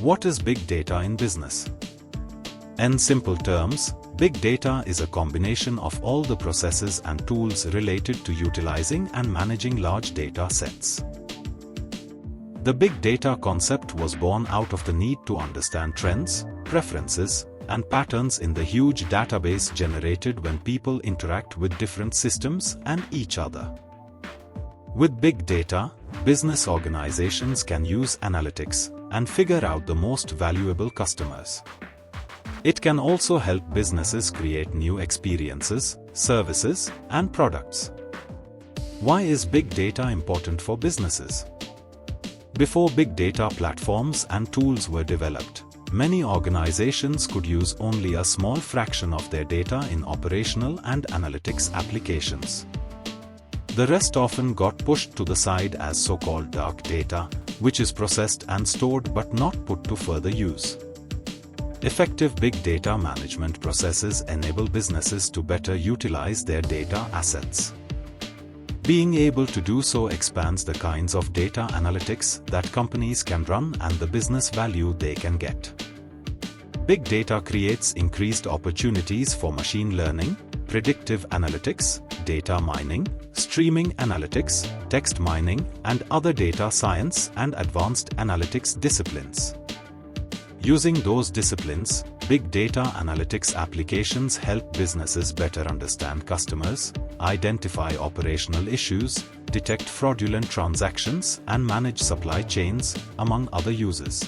What is big data in business? In simple terms, big data is a combination of all the processes and tools related to utilizing and managing large data sets. The big data concept was born out of the need to understand trends, preferences, and patterns in the huge database generated when people interact with different systems and each other. With big data, business organizations can use analytics and figure out the most valuable customers. It can also help businesses create new experiences, services, and products. Why is big data important for businesses? Before big data platforms and tools were developed, many organizations could use only a small fraction of their data in operational and analytics applications. The rest often got pushed to the side as so-called dark data, which is processed and stored but not put to further use. Effective big data management processes enable businesses to better utilize their data assets. Being able to do so expands the kinds of data analytics that companies can run and the business value they can get. Big data creates increased opportunities for machine learning, predictive analytics, data mining, streaming analytics, text mining, and other data science and advanced analytics disciplines. Using those disciplines, big data analytics applications help businesses better understand customers, identify operational issues, detect fraudulent transactions, and manage supply chains, among other uses.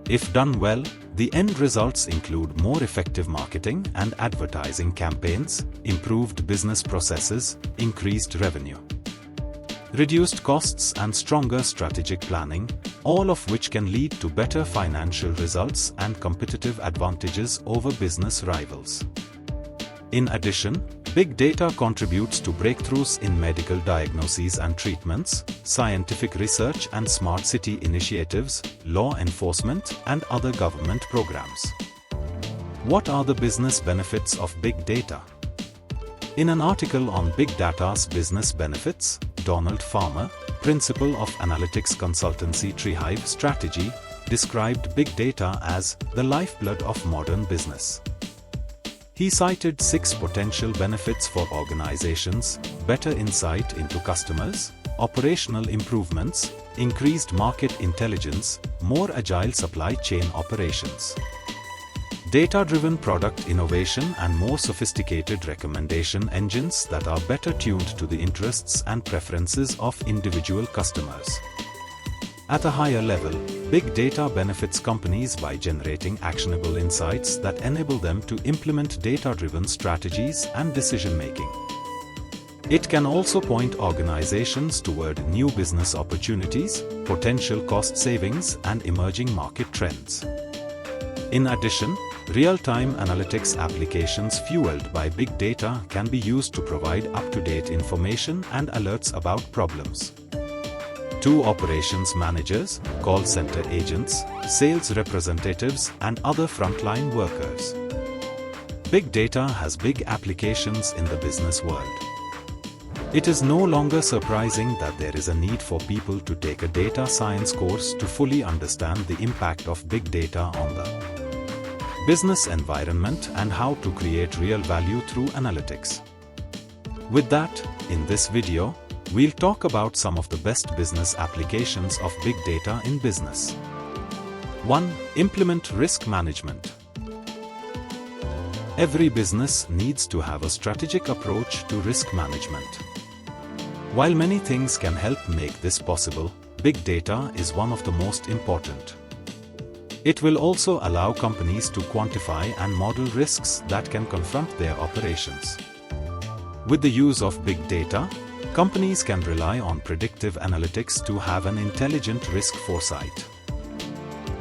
If done well, the end results include more effective marketing and advertising campaigns, improved business processes, increased revenue, reduced costs, and stronger strategic planning, all of which can lead to better financial results and competitive advantages over business rivals. In addition, big data contributes to breakthroughs in medical diagnoses and treatments, scientific research and smart city initiatives, law enforcement, and other government programs. What are the business benefits of big data? In an article on Big Data's business benefits, Donald Farmer, principal of analytics consultancy TreeHive Strategy, described big data as the lifeblood of modern business. He cited 6 potential benefits for organizations: better insight into customers, operational improvements, increased market intelligence, more agile supply chain operations, data-driven product innovation, and more sophisticated recommendation engines that are better tuned to the interests and preferences of individual customers. At a higher level, big data benefits companies by generating actionable insights that enable them to implement data-driven strategies and decision-making. It can also point organizations toward new business opportunities, potential cost savings, and emerging market trends. In addition, real-time analytics applications fueled by big data can be used to provide up-to-date information and alerts about problems to operations managers, call center agents, sales representatives, and other frontline workers. Big data has big applications in the business world. It is no longer surprising that there is a need for people to take a data science course to fully understand the impact of big data on the business environment and how to create real value through analytics. With that, in this video, we'll talk about some of the best business applications of big data in business. 1. Implement risk management. Every business needs to have a strategic approach to risk management. While many things can help make this possible, big data is one of the most important. It will also allow companies to quantify and model risks that can confront their operations. With the use of big data, companies can rely on predictive analytics to have an intelligent risk foresight.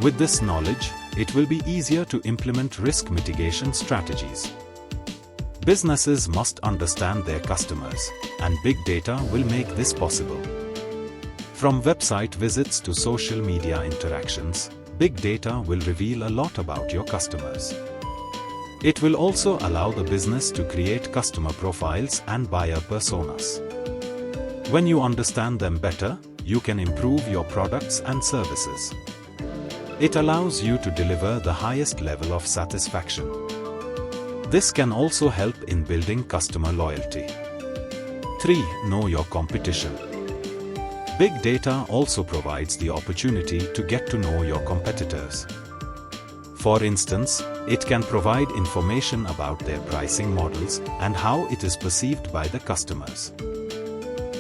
With this knowledge, it will be easier to implement risk mitigation strategies. Businesses must understand their customers, and big data will make this possible. From website visits to social media interactions, big data will reveal a lot about your customers. It will also allow the business to create customer profiles and buyer personas. When you understand them better, you can improve your products and services. It allows you to deliver the highest level of satisfaction. This can also help in building customer loyalty. 3. Know your competition. Big data also provides the opportunity to get to know your competitors. For instance, it can provide information about their pricing models and how it is perceived by the customers.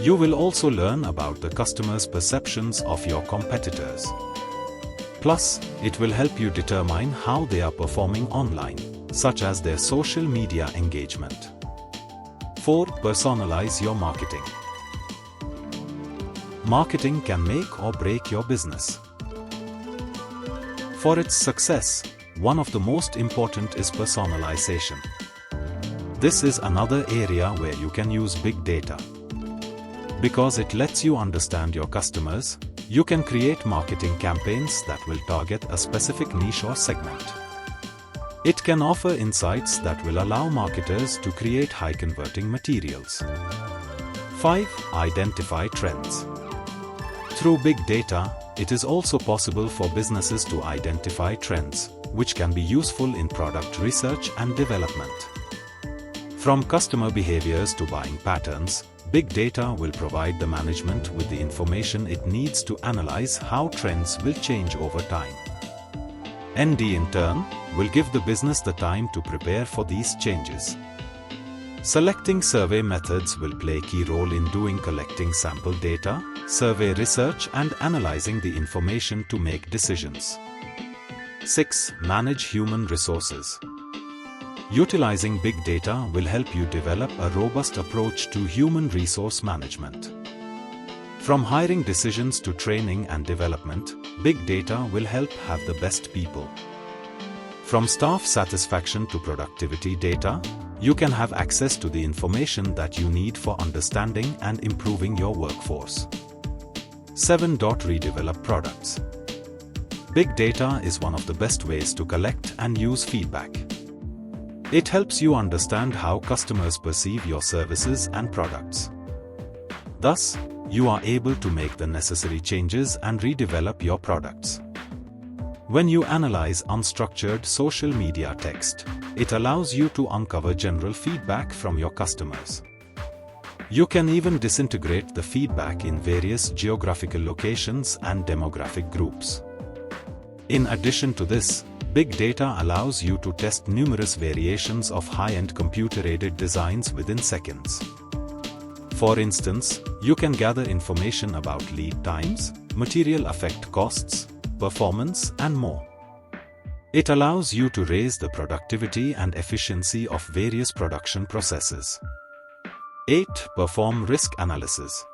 You will also learn about the customers' perceptions of your competitors. Plus, it will help you determine how they are performing online, such as their social media engagement. 4. Personalize your marketing. Marketing can make or break your business. For its success, one of the most important is personalization. This is another area where you can use big data. Because it lets you understand your customers, you can create marketing campaigns that will target a specific niche or segment. It can offer insights that will allow marketers to create high-converting materials. 5. Identify trends. Through big data, it is also possible for businesses to identify trends, which can be useful in product research and development. From customer behaviors to buying patterns, big data will provide the management with the information it needs to analyze how trends will change over time. ND in turn will give the business the time to prepare for these changes. Selecting survey methods will play a key role in collecting sample data, survey research and analyzing the information to make decisions. 6. Manage human resources. Utilizing big data will help you develop a robust approach to human resource management. From hiring decisions to training and development, big data will help have the best people. From staff satisfaction to productivity data, you can have access to the information that you need for understanding and improving your workforce. 7. Redevelop products. Big data is one of the best ways to collect and use feedback. It helps you understand how customers perceive your services and products. Thus, you are able to make the necessary changes and redevelop your products. When you analyze unstructured social media text, it allows you to uncover general feedback from your customers. You can even disintegrate the feedback in various geographical locations and demographic groups. In addition to this, big data allows you to test numerous variations of high-end computer-aided designs within seconds. For instance, you can gather information about lead times, material effect costs, performance, and more. It allows you to raise the productivity and efficiency of various production processes. 8. Perform risk analysis.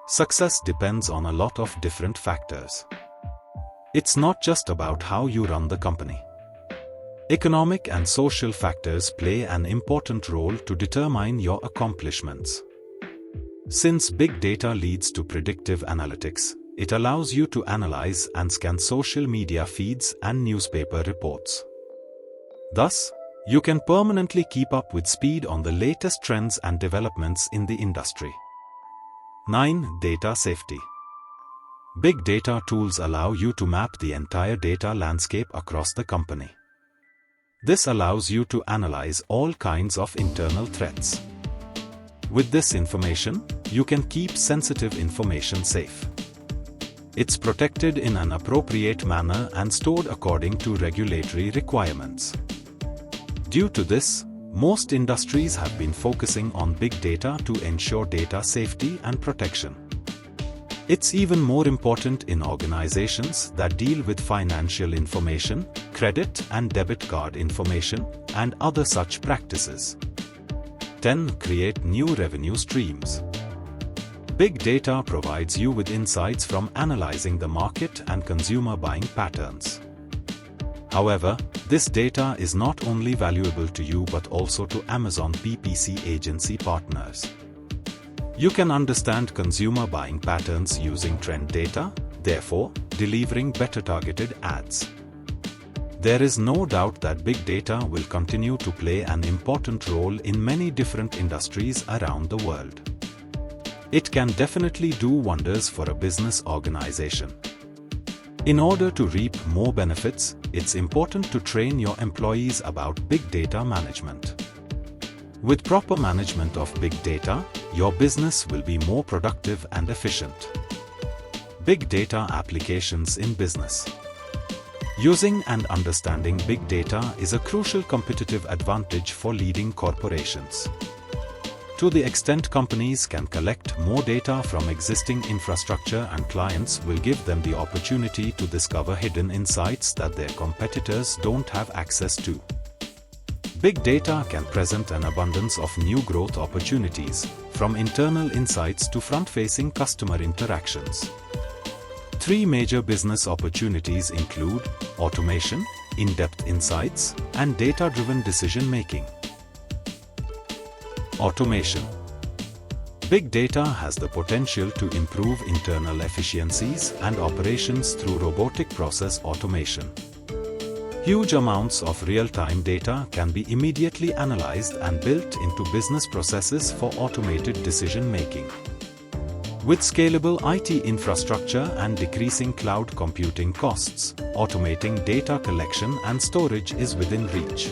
Success depends on a lot of different factors. It's not just about how you run the company. Economic and social factors play an important role to determine your accomplishments. Since big data leads to predictive analytics, it allows you to analyze and scan social media feeds and newspaper reports. Thus, you can permanently keep up with speed on the latest trends and developments in the industry. 9. Data safety. Big data tools allow you to map the entire data landscape across the company. This allows you to analyze all kinds of internal threats. With this information, you can keep sensitive information safe. It's protected in an appropriate manner and stored according to regulatory requirements. Due to this, most industries have been focusing on big data to ensure data safety and protection. It's even more important in organizations that deal with financial information, credit and debit card information, and other such practices. 10. Create new revenue streams. Big data provides you with insights from analyzing the market and consumer buying patterns. However, this data is not only valuable to you but also to Amazon PPC agency partners. You can understand consumer buying patterns using trend data, therefore, delivering better targeted ads. There is no doubt that big data will continue to play an important role in many different industries around the world. It can definitely do wonders for a business organization. In order to reap more benefits, it's important to train your employees about big data management. With proper management of big data, your business will be more productive and efficient. Big data applications in business. Using and understanding big data is a crucial competitive advantage for leading corporations. To the extent companies can collect more data from existing infrastructure, and clients will give them the opportunity to discover hidden insights that their competitors don't have access to. Big data can present an abundance of new growth opportunities, from internal insights to front-facing customer interactions. 3 major business opportunities include automation, in-depth insights, and data-driven decision-making. Automation. Big data has the potential to improve internal efficiencies and operations through robotic process automation. Huge amounts of real-time data can be immediately analyzed and built into business processes for automated decision-making. With scalable IT infrastructure and decreasing cloud computing costs, automating data collection and storage is within reach.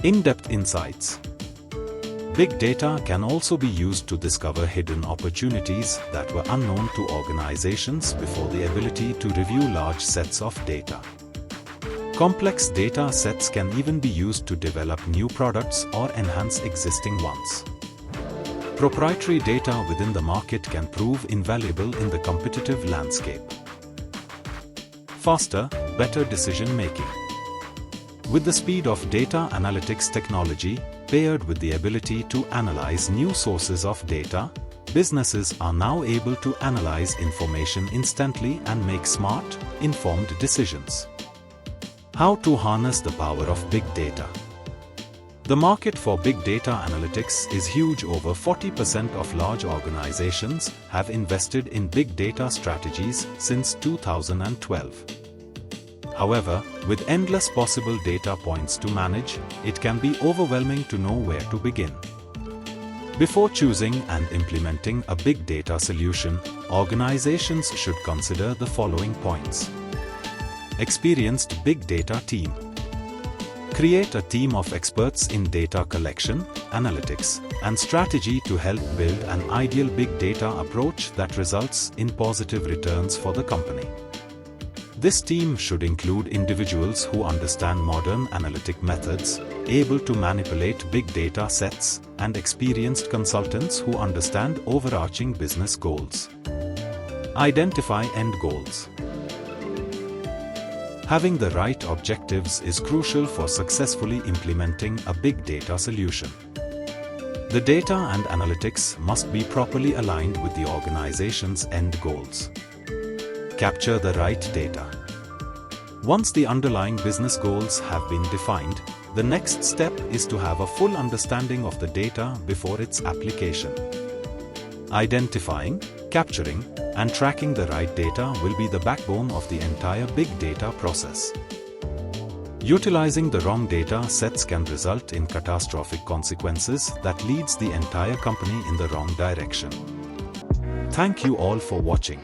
In-depth insights. Big data can also be used to discover hidden opportunities that were unknown to organizations before. The ability to review large sets of data. Complex data sets can even be used to develop new products or enhance existing ones. Proprietary data within the market can prove invaluable in the competitive landscape. Faster, better decision-making. With the speed of data analytics technology, paired with the ability to analyze new sources of data, businesses are now able to analyze information instantly and make smart, informed decisions. How to harness the power of big data? The market for big data analytics is huge. Over 40% of large organizations have invested in big data strategies since 2012. However, with endless possible data points to manage, it can be overwhelming to know where to begin. Before choosing and implementing a big data solution, organizations should consider the following points. Experienced big data team. Create a team of experts in data collection, analytics, and strategy to help build an ideal big data approach that results in positive returns for the company. This team should include individuals who understand modern analytic methods, able to manipulate big data sets, and experienced consultants who understand overarching business goals. Identify end goals. Having the right objectives is crucial for successfully implementing a big data solution. The data and analytics must be properly aligned with the organization's end goals. Capture the right data. Once the underlying business goals have been defined, the next step is to have a full understanding of the data before its application. Identifying, capturing, and tracking the right data will be the backbone of the entire big data process. Utilizing the wrong data sets can result in catastrophic consequences that leads the entire company in the wrong direction. Thank you all for watching.